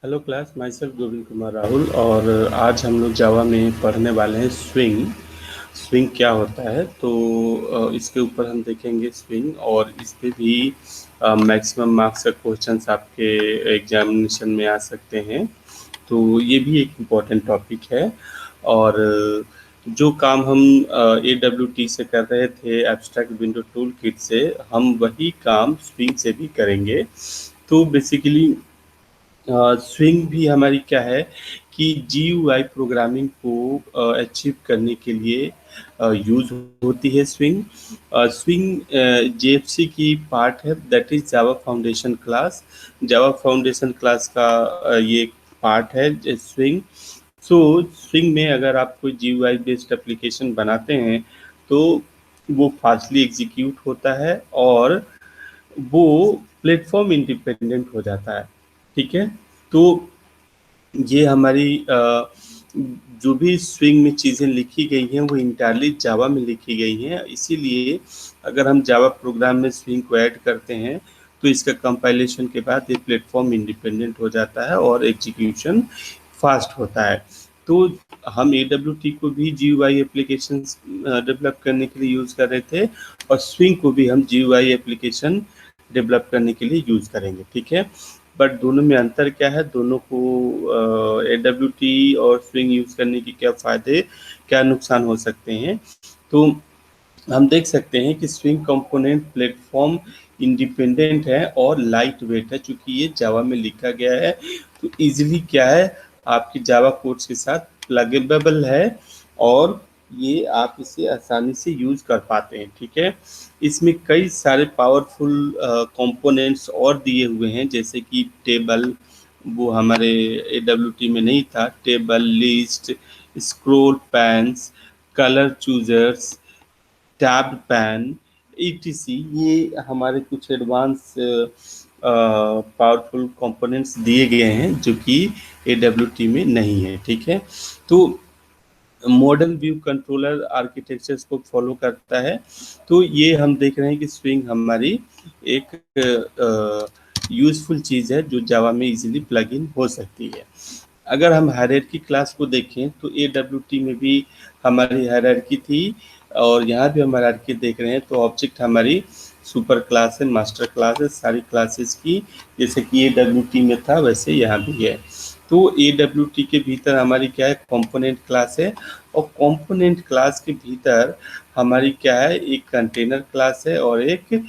Hello class, my self Govind Kumar Rahul. और आज हम लोग जावा में पढ़ने वाले हैं स्विंग। स्विंग क्या होता है, तो इसके ऊपर हम देखेंगे स्विंग, और इस पे भी मैक्सिमम मार्क्स का क्वेश्चंस आपके एग्जामिनेशन में आ सकते हैं। तो ये भी एक इम्पॉर्टेंट टॉपिक है। और जो काम हम ए डब्ल्यू टी से कर रहे थे, एब्स्ट्रैक्ट विंडो टूल किट से, हम वही काम स्विंग से भी करेंगे। तो बेसिकली स्विंग भी हमारी क्या है कि जीयूआई प्रोग्रामिंग को अचीव करने के लिए यूज होती है स्विंग। स्विंग जेएफसी की पार्ट है, that is Java foundation class. Java foundation class का ये पार्ट है स्विंग। सो स्विंग में अगर आप कोई जीयूआई बेस्ड एप्लीकेशन बनाते हैं तो वो फास्टली एग्जीक्यूट होता है, और वो प्लेटफॉर्म इंडिपेंडेंट हो जाता है। ठीक है। तो ये हमारी जो भी स्विंग में चीज़ें लिखी गई हैं वो इंटायरली जावा में लिखी गई हैं। इसीलिए अगर हम जावा प्रोग्राम में स्विंग को ऐड करते हैं तो इसका कंपाइलेशन के बाद ये प्लेटफॉर्म इंडिपेंडेंट हो जाता है और एग्जीक्यूशन फास्ट होता है। तो हम ए डब्ल्यू टी को भी जी यू आई एप्लीकेशन डेवलप करने के लिए यूज़ कर रहे थे, और स्विंग को भी हम जी यू आई एप्लीकेशन डेवलप करने के लिए यूज़ करेंगे। ठीक है। बट दोनों में अंतर क्या है, दोनों को ए डब्ल्यू टी और स्विंग यूज़ करने की क्या फ़ायदे, क्या नुकसान हो सकते हैं। तो हम देख सकते हैं कि स्विंग कंपोनेंट प्लेटफॉर्म इंडिपेंडेंट है और लाइट वेट है। चूंकि ये जावा में लिखा गया है तो इजीली क्या है, आपकी जावा कोड्स के साथ प्लगेबल है, और ये आप इसे आसानी से यूज कर पाते हैं। ठीक है। इसमें कई सारे पावरफुल कंपोनेंट्स और दिए हुए हैं, जैसे कि टेबल, वो हमारे ए डब्ल्यू टी में नहीं था। Table, list, scroll pans, colour choosers, tab pan, etc, ये हमारे कुछ एडवांस पावरफुल कंपोनेंट्स दिए गए हैं जो कि ए डब्ल्यू टी में नहीं है। ठीक है। तो मॉडल व्यू कंट्रोलर आर्किटेक्चर्स को फॉलो करता है। तो ये हम देख रहे हैं कि स्विंग हमारी एक यूजफुल चीज़ है जो जावा में इजीली प्लग इन हो सकती है। अगर हम हायरार्की क्लास को देखें तो ए डब्ल्यू टी में भी हमारी हायरार्की थी, और यहाँ भी हम हायरार्की देख रहे हैं। तो ऑब्जेक्ट हमारी सुपर क्लास है, मास्टर क्लास है, सारी क्लासेस की, जैसे कि ए डब्ल्यू टी में था वैसे यहाँ भी है। तो ए डब्ल्यू टी के भीतर हमारी क्या है, कंपोनेंट क्लास है, और कंपोनेंट क्लास के भीतर हमारी क्या है, एक कंटेनर क्लास है और एक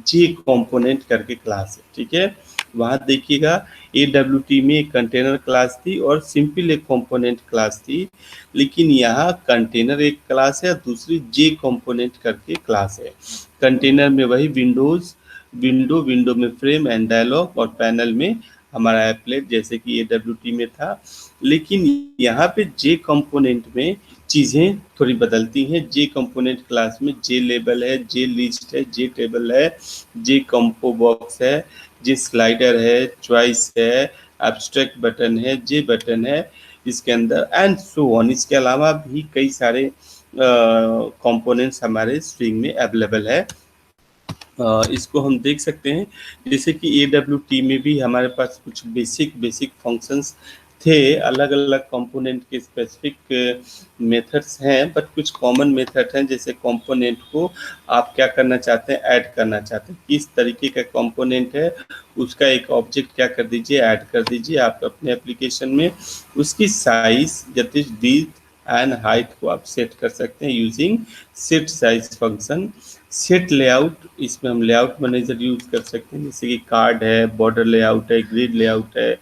जे कंपोनेंट करके क्लास है। ठीक है। वहाँ देखिएगा ए डब्ल्यू टी में एक कंटेनर क्लास थी और सिंपल एक कंपोनेंट क्लास थी, लेकिन यहाँ कंटेनर एक क्लास है, दूसरी जे कंपोनेंट करके क्लास है। कंटेनर में वही विंडो में फ्रेम एंड डायलॉग, और पैनल में हमारा एप्लेट, जैसे कि ए डब्ल्यू टी में था। लेकिन यहाँ पे जे कंपोनेंट में चीज़ें थोड़ी बदलती हैं। जे कंपोनेंट क्लास में जे लेबल है, जे लिस्ट है, जे टेबल है, जे कंपो बॉक्स है, जे स्लाइडर है, चॉइस है, एब्स्ट्रैक्ट बटन है, जे बटन है इसके अंदर, एंड सो ऑन। इसके अलावा भी कई सारे कंपोनेंट्स हमारे स्विंग में अवेलेबल है। इसको हम देख सकते हैं, जैसे कि ए डब्ल्यू टी में भी हमारे पास कुछ बेसिक फंक्शंस थे। अलग अलग कंपोनेंट के स्पेसिफिक मेथड्स हैं, बट कुछ कॉमन मेथड हैं। जैसे कंपोनेंट को आप क्या करना चाहते हैं, ऐड करना चाहते हैं, किस तरीके का कंपोनेंट है उसका एक ऑब्जेक्ट क्या कर दीजिए, ऐड कर दीजिए आप अपने एप्लीकेशन में। उसकी size, that is width and height को आप सेट कर सकते हैं using set size function. Set layout, इसमें हम लेआउट मैनेजर यूज कर सकते हैं, जैसे कि कार्ड है, बॉर्डर लेआउट है, ग्रिड लेआउट है,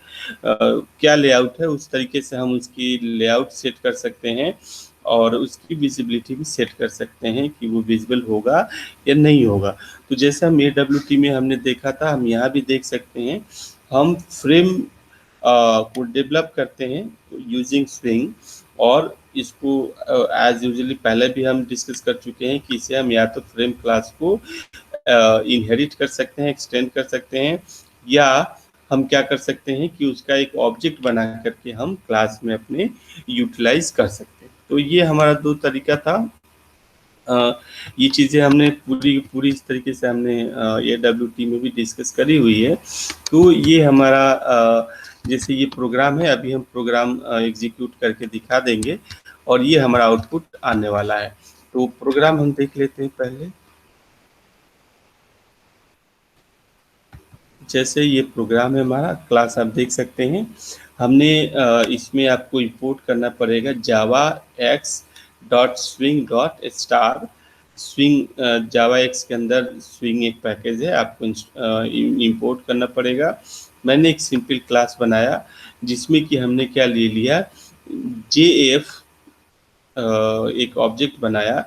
क्या लेआउट है उस तरीके से हम उसकी लेआउट सेट कर सकते हैं, और उसकी विजिबिलिटी भी सेट कर सकते हैं कि वो विजिबल होगा या नहीं होगा। तो जैसे हम ए डब्ल्यू टी में हमने देखा था, हम यहाँ भी देख सकते हैं। हम फ्रेम को डेवलप करते हैं यूजिंग स्विंग, और इसको एज यूजुअली पहले भी हम डिस्कस कर चुके हैं कि इसे हम या तो फ्रेम क्लास को इनहेरिट कर सकते हैं, एक्सटेंड कर सकते हैं, या हम क्या कर सकते हैं कि उसका एक ऑब्जेक्ट बना करके हम क्लास में अपने यूटिलाइज कर सकते हैं। तो ये हमारा दो तरीका था। ये चीज़ें हमने पूरी पूरी इस तरीके से हमने ए डब्ल्यू टी में भी डिस्कस करी हुई है। तो ये हमारा जैसे ये प्रोग्राम है, अभी हम प्रोग्राम एग्जीक्यूट करके दिखा देंगे और ये हमारा आउटपुट आने वाला है। तो प्रोग्राम हम देख लेते हैं पहले। जैसे ये प्रोग्राम है हमारा, क्लास आप देख सकते हैं। हमने इसमें आपको इंपोर्ट करना पड़ेगा जावा x dot swing dot star. Swing जावा एक्स के अंदर स्विंग एक पैकेज है, आपको इंपोर्ट करना पड़ेगा। मैंने एक सिंपल क्लास बनाया जिसमें कि हमने क्या ले लिया, जे एफ एक ऑब्जेक्ट बनाया।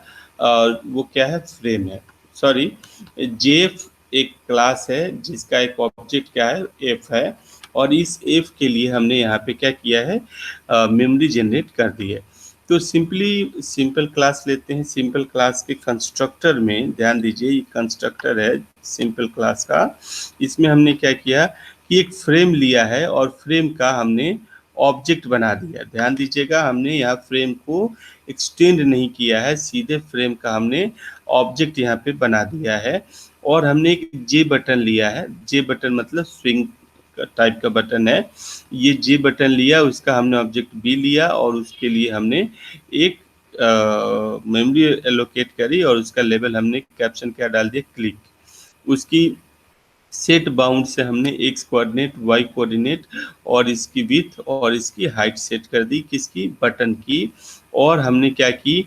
वो क्या है, फ्रेम है, सॉरी, जेफ एक क्लास है जिसका एक ऑब्जेक्ट क्या है, एफ है। और इस एफ के लिए हमने यहाँ पे क्या किया है, मेमोरी जनरेट कर दी है। तो सिंपल क्लास लेते हैं। सिंपल क्लास के कंस्ट्रक्टर में ध्यान दीजिए, ये कंस्ट्रक्टर है सिंपल क्लास का। इसमें हमने क्या किया कि एक फ्रेम लिया है और फ्रेम का हमने ऑब्जेक्ट बना दिया। ध्यान दीजिएगा, हमने यहाँ फ्रेम को एक्सटेंड नहीं किया है, सीधे फ्रेम का हमने ऑब्जेक्ट यहाँ पे बना दिया है। और हमने एक जे बटन लिया है, जे बटन मतलब स्विंग टाइप का बटन है। ये जे बटन लिया, उसका हमने ऑब्जेक्ट बी लिया और उसके लिए हमने एक मेमोरी एलोकेट करी और उसका लेवल हमने कैप्शन क्या डाल दिया, क्लिक। उसकी सेट बाउंड से हमने एक्स कोऑर्डिनेट, वाई कोऑर्डिनेट और इसकी विड्थ और इसकी हाइट सेट कर दी, किसकी, बटन की। और हमने क्या की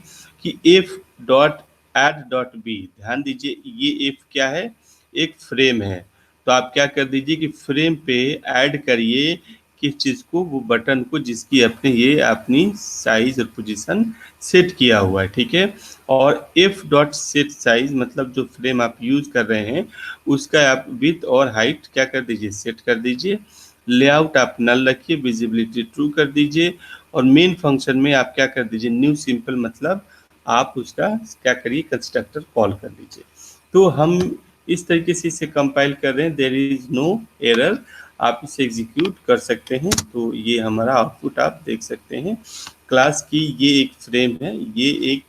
कि F dot ed dot B, ध्यान दीजिए ये एफ क्या है, एक फ्रेम है। तो आप क्या कर दीजिए कि फ्रेम पे ऐड करिए किस चीज़ को, वो बटन को जिसकी अपने ये अपनी साइज और पोजीशन सेट किया हुआ है, ठीक है। और एफ डॉट सेट साइज मतलब जो फ्रेम आप यूज कर रहे हैं उसका आप विड्थ और हाइट क्या कर दीजिए, सेट कर दीजिए। लेआउट आप नल रखिए, विजिबिलिटी ट्रू कर दीजिए। और मेन फंक्शन में आप क्या कर दीजिए, न्यू सिंपल मतलब आप उसका क्या करिए, कंस्ट्रक्टर कॉल कर लीजिए। तो हम इस तरीके से इसे कंपाइल कर रहे हैं, देयर इज नो एरर। आप इसे एग्जीक्यूट कर सकते हैं। तो ये हमारा आउटपुट आप देख सकते हैं। क्लास की ये एक फ्रेम है, ये एक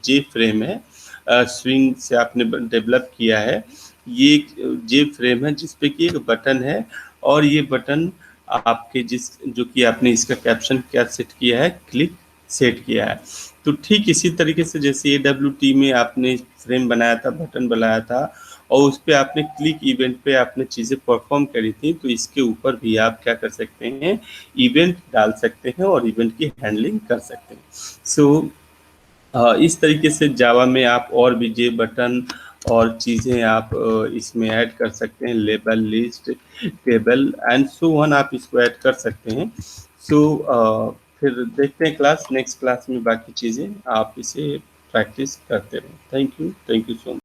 जे फ्रेम है, स्विंग से आपने डेवलप किया है। ये एक जे फ्रेम है जिसपे कि एक बटन है और ये बटन आपके जिस जो कि आपने इसका कैप्शन क्या सेट किया है, क्लिक सेट किया है। तो ठीक इसी तरीके से जैसे AWT में आपने फ्रेम बनाया था, बटन बनाया था और उस पे आपने क्लिक इवेंट पे आपने चीज़ें परफॉर्म करी थी, तो इसके ऊपर भी आप क्या कर सकते हैं, इवेंट डाल सकते हैं और इवेंट की हैंडलिंग कर सकते हैं। सो इस तरीके से जावा में आप और भी जे बटन और चीज़ें आप इसमें ऐड कर सकते हैं, label, list, table and so on, आप इसको ऐड कर सकते हैं। सो फिर देखते हैं नेक्स्ट क्लास में बाकी चीज़ें, आप इसे प्रैक्टिस करते रहें। Thank you so much.